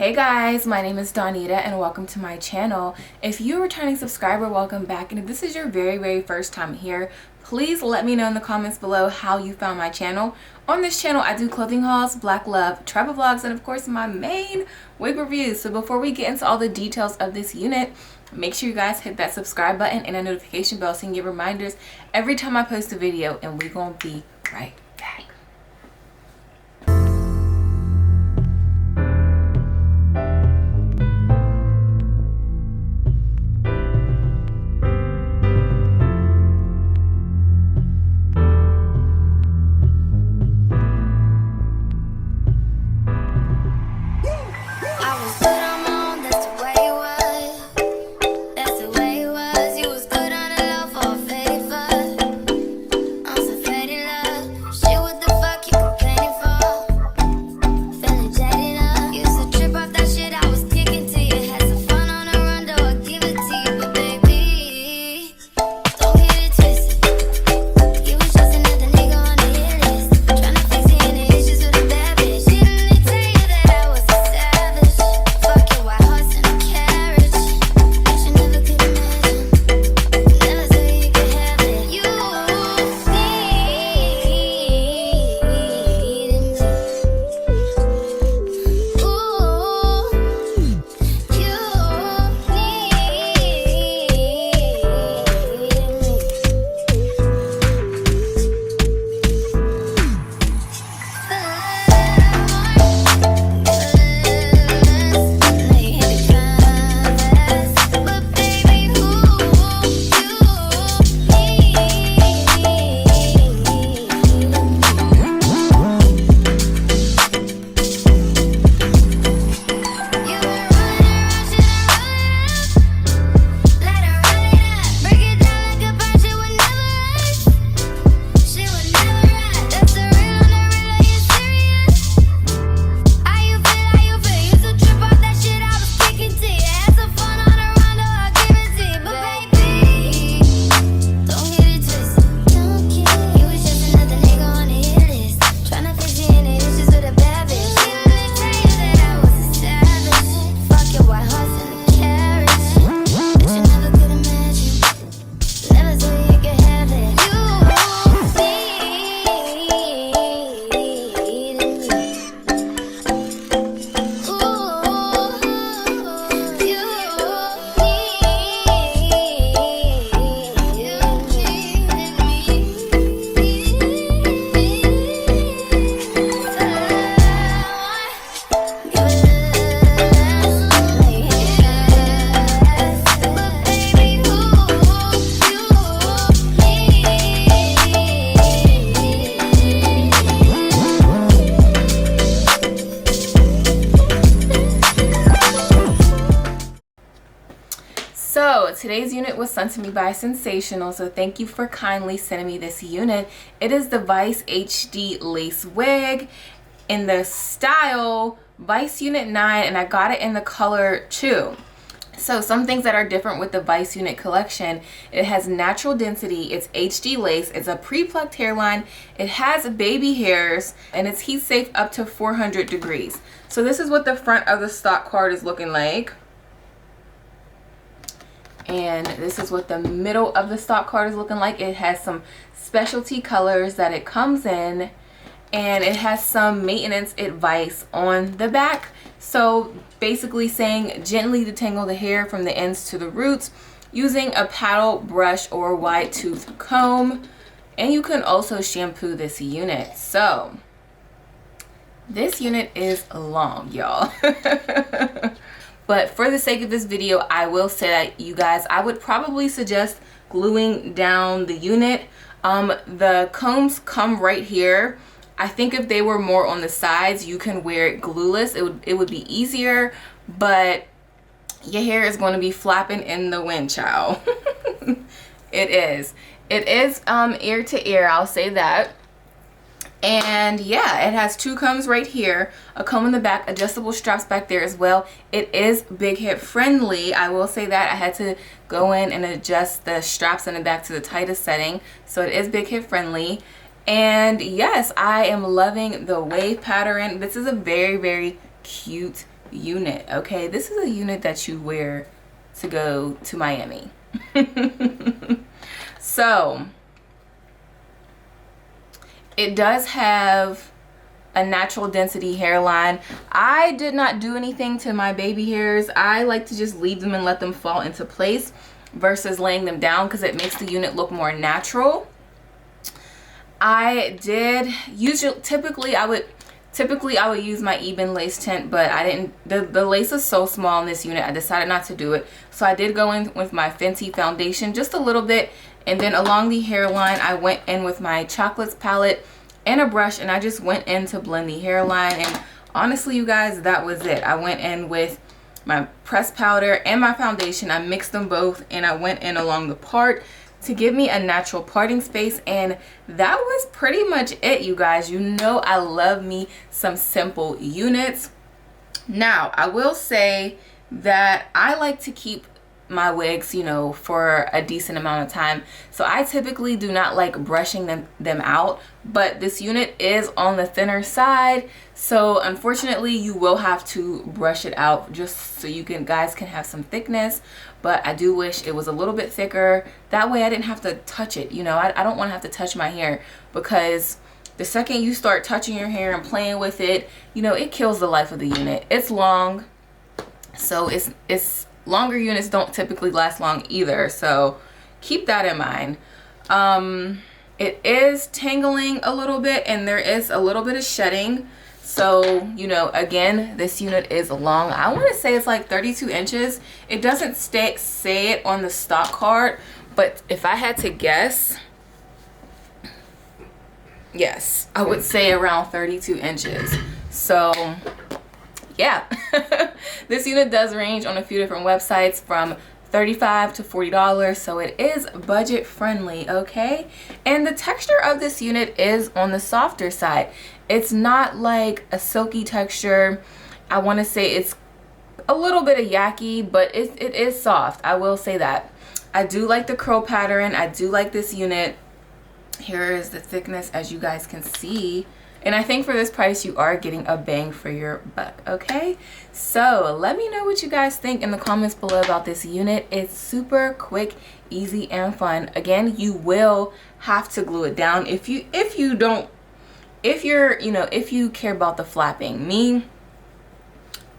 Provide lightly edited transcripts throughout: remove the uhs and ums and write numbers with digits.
Hey guys, my name is Donita and welcome to my channel. If you're a returning subscriber, welcome back. And if this is your very first time here, please let me know in the comments below how you found my channel. On this channel, I do clothing hauls, black love, travel vlogs, and of course my main wig reviews. So before we get into all the details of this unit, make sure you guys hit that subscribe button and a notification bell so you can get reminders every time I post a video, and we're gonna be right back. So today's unit was sent to me by Sensationnel, so thank you for kindly sending me this unit. It is the Vice HD lace wig in the style Vice Unit 9, and I got it in the color 2. So some things that are different with the Vice Unit collection: it has natural density, it's HD lace, it's a pre-plucked hairline, it has baby hairs, and it's heat safe up to 400 degrees. So this is what the front of the stock card is looking like. And this is what the middle of the stock card is looking like. It has some specialty colors that it comes in, and it has some maintenance advice on the back. So basically saying gently detangle the hair from the ends to the roots using a paddle brush or wide tooth comb. And you can also shampoo this unit. So this unit is long, y'all. But for the sake of this video, I will say that, you guys, I would probably suggest gluing down the unit. The combs come right here. I think if they were more on the sides, you can wear it glueless. It would be easier, but your hair is going to be flapping in the wind, child. It is ear to ear, I'll say that. And yeah, it has two combs right here, a comb in the back, adjustable straps back there as well. It is big hip friendly, I will say that. I had to go in and adjust the straps in the back to the tightest setting, so it is big hip friendly. And yes, I am loving the wave pattern. This is a very, very cute unit, okay? This is a unit that you wear to go to Miami. So it does have a natural density hairline. I did not do anything to my baby hairs. I like to just leave them and let them fall into place versus laying them down because it makes the unit look more natural. I did typically I would use my Eben lace tint, but I didn't. The lace is so small in this unit, I decided not to do it. So I did go in with my Fenty foundation just a little bit, and then along the hairline I went in with my Chocolates palette and a brush, and I just went in to blend the hairline. And honestly, you guys, that was it. I went in with my pressed powder and my foundation. I mixed them both, and I went in along the part to give me a natural parting space, and that was pretty much it, you guys. You know I love me some simple units. Now, I will say that I like to keep my wigs, you know, for a decent amount of time. So I typically do not like brushing them out, but this unit is on the thinner side. So unfortunately, you will have to brush it out just so you guys can have some thickness. But I do wish it was a little bit thicker. That way I didn't have to touch it. You know, I don't want to have to touch my hair, because the second you start touching your hair and playing with it, you know, it kills the life of the unit. It's long, so it's longer units don't typically last long either, so keep that in mind. It is tangling a little bit, and there is a little bit of shedding. So, you know, again, this unit is long. I want to say it's like 32 inches. It doesn't say it on the stock card, but if I had to guess, yes, I would say around 32 inches. So yeah, this unit does range on a few different websites from $35 to $40, so it is budget friendly, okay? And the texture of this unit is on the softer side. It's not like a silky texture. I want to say it's a little bit of yucky, but it is soft. I will say that. I do like the curl pattern. I do like this unit. Here is the thickness, as you guys can see. And I think for this price, you are getting a bang for your buck, okay? So let me know what you guys think in the comments below about this unit. It's super quick, easy, and fun. Again, you will have to glue it down if you care about the flapping. Me,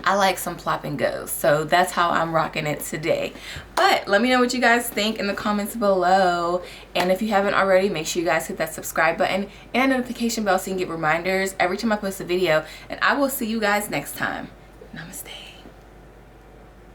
I like some plop and go, so that's how I'm rocking it today. But let me know what you guys think in the comments below, and if you haven't already, make sure you guys hit that subscribe button and notification bell so you can get reminders every time I post a video, and I will see you guys next time. Namaste.